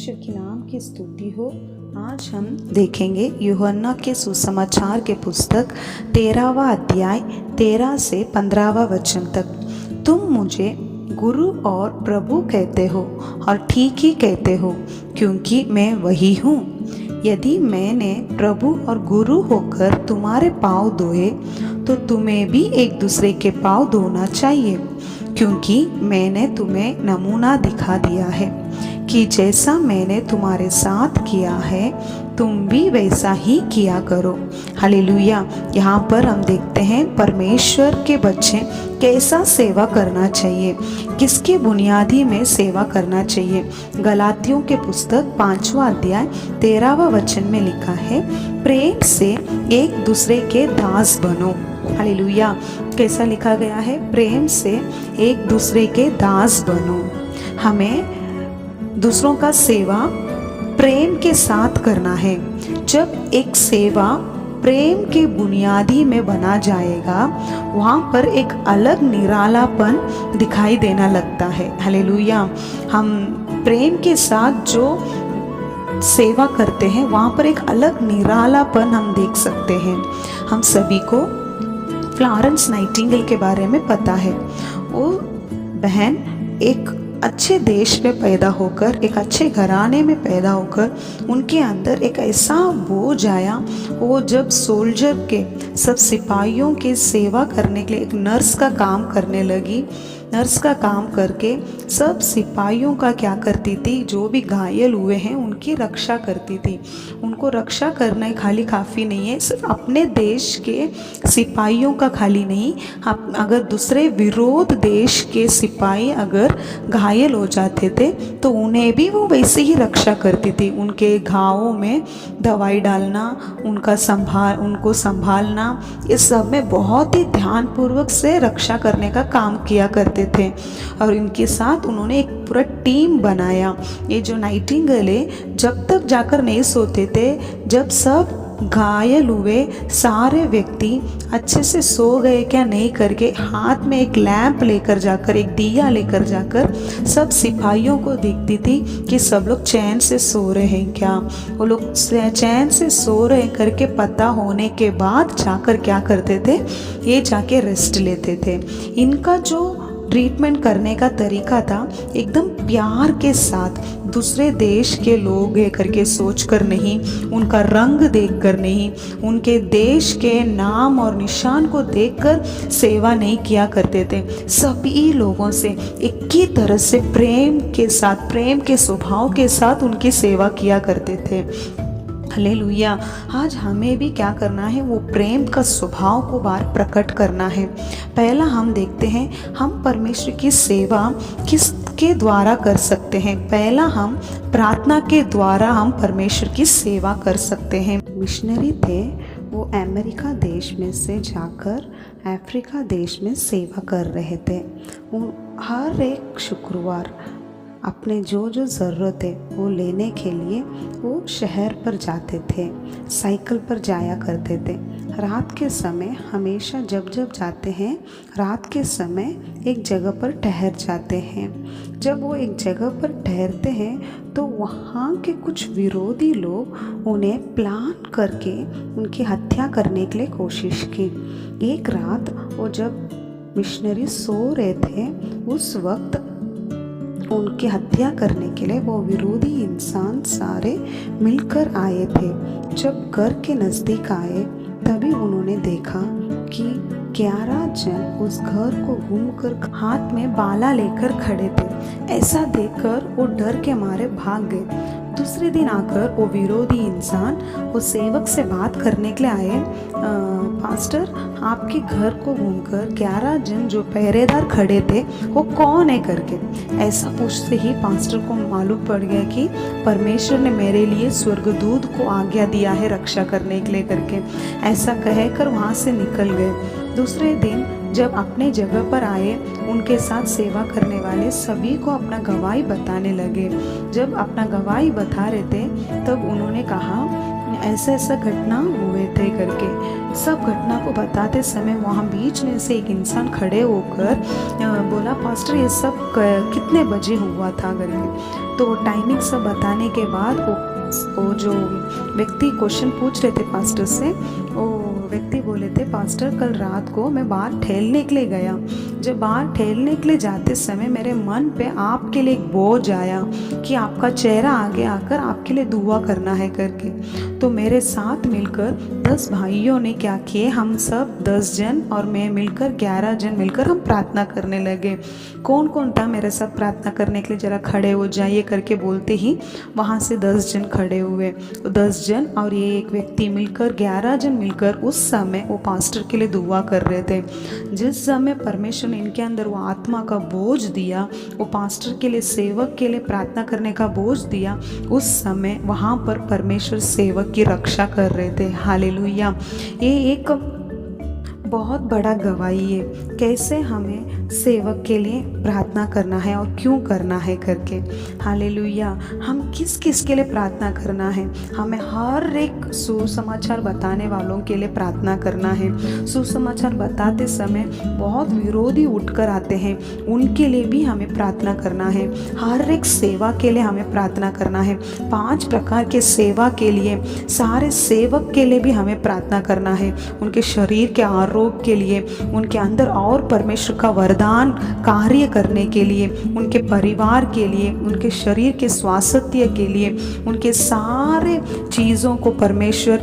परमेश्वर के नाम की स्तुति हो। आज हम देखेंगे यूहन्ना के सुसमाचार के पुस्तक 13वां अध्याय 13 से 15वां वचन तक। तुम मुझे गुरु और प्रभु कहते हो और ठीक ही कहते हो, क्योंकि मैं वही हूँ। यदि मैंने प्रभु और गुरु होकर तुम्हारे पाँव धोए, तो तुम्हें भी एक दूसरे के पाँव धोना चाहिए, क्योंकि मैंने तुम्हें नमूना दिखा दिया है कि जैसा मैंने तुम्हारे साथ किया है, तुम भी वैसा ही किया करो। हालेलुया। यहाँ पर हम देखते हैं परमेश्वर के बच्चे कैसा सेवा करना चाहिए, किसकी बुनियादी में सेवा करना चाहिए। गलातियों के पुस्तक 5वां अध्याय 13वां वचन में लिखा है, प्रेम से एक दूसरे के दास बनो। हालेलुया। कैसा लिखा गया है? प्रेम से एक दूसरे के दास बनो। हमें दूसरों का सेवा प्रेम के साथ करना है। जब एक सेवा प्रेम के बुनियादी में बना जाएगा, वहाँ पर एक अलग निरालापन दिखाई देना लगता है। हालेलुया। हम प्रेम के साथ जो सेवा करते हैं, वहाँ पर एक अलग निरालापन हम देख सकते हैं। हम सभी को फ्लोरेंस नाइटिंगेल के बारे में पता है। वो बहन एक अच्छे देश में पैदा होकर, एक अच्छे घराने में पैदा होकर, उनके अंदर एक ऐसा बोझ आया। वो जब सोल्जर के सब सिपाहियों के सेवा करने के लिए एक नर्स का काम करने लगी, नर्स का काम करके सब सिपाहियों का क्या करती थी, जो भी घायल हुए हैं उनकी रक्षा करती थी। उनको रक्षा करना खाली काफ़ी नहीं है, सिर्फ अपने देश के सिपाहियों का खाली नहीं, अगर दूसरे विरोध देश के सिपाही अगर घायल हो जाते थे तो उन्हें भी वो वैसे ही रक्षा करती थी। उनके घावों में दवाई डालना, उनको संभालना, इस सब में बहुत ही ध्यानपूर्वक से रक्षा करने का काम किया करते थे। और इनके साथ उन्होंने एक पूरा टीम बनाया। ये जो नाइटिंगेल है, जब तक जाकर नहीं सोते थे, जब सब घायल हुए सारे व्यक्ति अच्छे से सो गए क्या नहीं करके, हाथ में एक लैंप लेकर जाकर, एक दिया लेकर जाकर सब सिपाहियों को देखती थी कि सब लोग चैन से सो रहे हैं क्या। वो लोग चैन से सो रहे करके पता होने के बाद जाकर क्या करते थे, ये जाके रेस्ट लेते थे। इनका जो ट्रीटमेंट करने का तरीका था, एकदम प्यार के साथ, दूसरे देश के लोग है करके सोचकर नहीं, उनका रंग देखकर नहीं, उनके देश के नाम और निशान को देखकर सेवा नहीं किया करते थे। सभी लोगों से एक ही तरह से प्रेम के साथ, प्रेम के स्वभाव के साथ उनकी सेवा किया करते थे। हालेलुया। आज हमें भी क्या करना है, वो प्रेम का स्वभाव को बाहर प्रकट करना है। पहला हम देखते हैं हम परमेश्वर की सेवा किसके द्वारा कर सकते हैं। पहला हम प्रार्थना के द्वारा हम परमेश्वर की सेवा कर सकते हैं। मिशनरी थे, वो अमेरिका देश में से जाकर अफ्रीका देश में सेवा कर रहे थे। वो हर एक शुक्रवार अपने जो ज़रूरत है वो लेने के लिए वो शहर पर जाते थे, साइकिल पर जाया करते थे। रात के समय हमेशा जब जाते हैं, रात के समय एक जगह पर ठहर जाते हैं। जब वो एक जगह पर ठहरते हैं तो वहाँ के कुछ विरोधी लोग उन्हें प्लान करके उनकी हत्या करने के लिए कोशिश की। एक रात वो जब मिशनरी सो रहे थे, उस वक्त उनकी हत्या करने के लिए वो विरोधी इंसान सारे मिलकर आए थे। जब घर के नज़दीक आए तभी उन्होंने देखा कि 11 जन उस घर को घूमकर हाथ में बाला लेकर खड़े थे। ऐसा देखकर वो डर के मारे भाग गए। दूसरे दिन आकर वो विरोधी इंसान वो सेवक से बात करने के लिए आए, पास्टर आपके घर को घूमकर 11 जन जो पहरेदार खड़े थे वो कौन है करके। ऐसा पूछते ही पास्टर को मालूम पड़ गया कि परमेश्वर ने मेरे लिए स्वर्गदूत को आज्ञा दिया है रक्षा करने के लिए करके। ऐसा कहकर वहाँ से निकल गए। दूसरे दिन जब अपने जगह पर आए, उनके साथ सेवा करने वाले सभी को अपना गवाही बताने लगे। जब अपना गवाही बता रहे थे तब उन्होंने कहा, ऐसा ऐसा घटना हुए थे करके सब घटना को बताते समय वहाँ बीच में से एक इंसान खड़े होकर बोला, पास्टर ये सब कितने बजे हुआ था करके। तो टाइमिंग सब बताने के बाद वो जो व्यक्ति क्वेश्चन पूछ रहे थे पास्टर से, वो व्यक्ति बोले थे, पास्टर कल रात को मैं बाहर टहलने के लिए गया। जब बाहर टहलने के लिए जाते समय मेरे मन पे आपके लिए एक बोझ आया कि आपका चेहरा आगे आकर आपके लिए दुआ करना है करके। तो मेरे साथ मिलकर 10 भाइयों ने क्या किए, हम सब 10 जन और मैं मिलकर 11 जन मिलकर हम प्रार्थना करने लगे। कौन कौन था मेरे साथ प्रार्थना करने के लिए, जरा खड़े हो जाइए करके बोलते ही वहाँ से 10 जन खड़े हुए। तो 10 जन और ये एक व्यक्ति मिलकर 11 जन मिलकर उस समय वो पास्टर के लिए दुआ कर रहे थे। जिस समय परमेश्वर ने इनके अंदर वो आत्मा का बोझ दिया, वो पास्टर के लिए, सेवक के लिए प्रार्थना करने का बोझ दिया, उस समय वहाँ पर परमेश्वर सेवक की रक्षा कर रहे थे। हालेलुया। ये एक बहुत बड़ा गवाही है कैसे हमें सेवक के लिए प्रार्थना करना है और क्यों करना है करके। हालेलुया। हम किस किस के लिए प्रार्थना करना है, हमें हर एक सुसमाचार बताने वालों के लिए प्रार्थना करना है। सुसमाचार बताते समय बहुत विरोधी उठकर आते हैं, उनके लिए भी हमें प्रार्थना करना है। हर एक सेवा के लिए हमें प्रार्थना करना है। 5 प्रकार के सेवा के लिए, सारे सेवक के लिए भी हमें प्रार्थना करना है। उनके शरीर के आरोग्य के लिए, उनके अंदर और परमेश्वर का वरदान कार्य करने के लिए, उनके परिवार के लिए, उनके शरीर के स्वास्थ्य के लिए, उनके सारे चीज़ों को परमेश्वर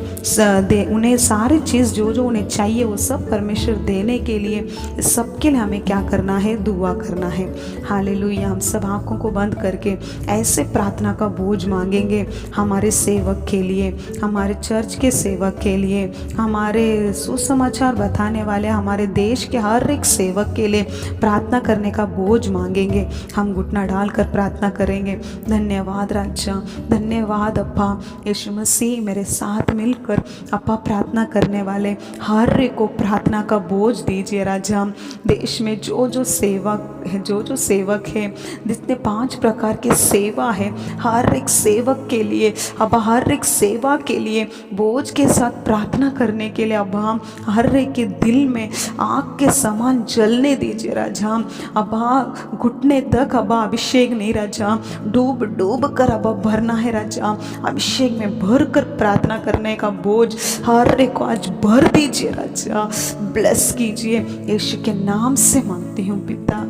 दे, उन्हें सारी चीज़ जो जो उन्हें चाहिए वो सब परमेश्वर देने के लिए, सबके लिए हमें क्या करना है, दुआ करना है। हालेलुया। हम सब आँखों को बंद करके ऐसे प्रार्थना का बोझ मांगेंगे हमारे सेवक के लिए, हमारे चर्च के सेवक के लिए, हमारे सुसमाचार बताने वाले हमारे देश के हर एक सेवक के लिए प्रार्थना करने का बोझ मांगेंगे। हम घुटना डालकर प्रार्थना करेंगे। धन्यवाद राजा, धन्यवाद अप्पा। यीशु मसीह मेरे साथ मिलकर अप्पा प्रार्थना करने वाले हर एक को प्रार्थना का बोझ दीजिए राजा। देश में जो जो सेवक है, जो जो सेवक है, जितने 5 प्रकार के सेवा है, हर एक सेवक के लिए अब्बा, हर एक सेवा के लिए बोझ के साथ प्रार्थना करने के लिए अब्बा हर एक के दिल में आग के समान जलने दीजिए राजा। अब्बा घुटने तक अब्बा अभिषेक नहीं राजा, डूब डूब कर अब्बा भरना है राजा। अभिषेक में भर कर प्रार्थना करने का बोझ हर एक को आज भर दीजिए राजा। ब्लेस कीजिए, यीशु के नाम से मांगती हूँ पिता।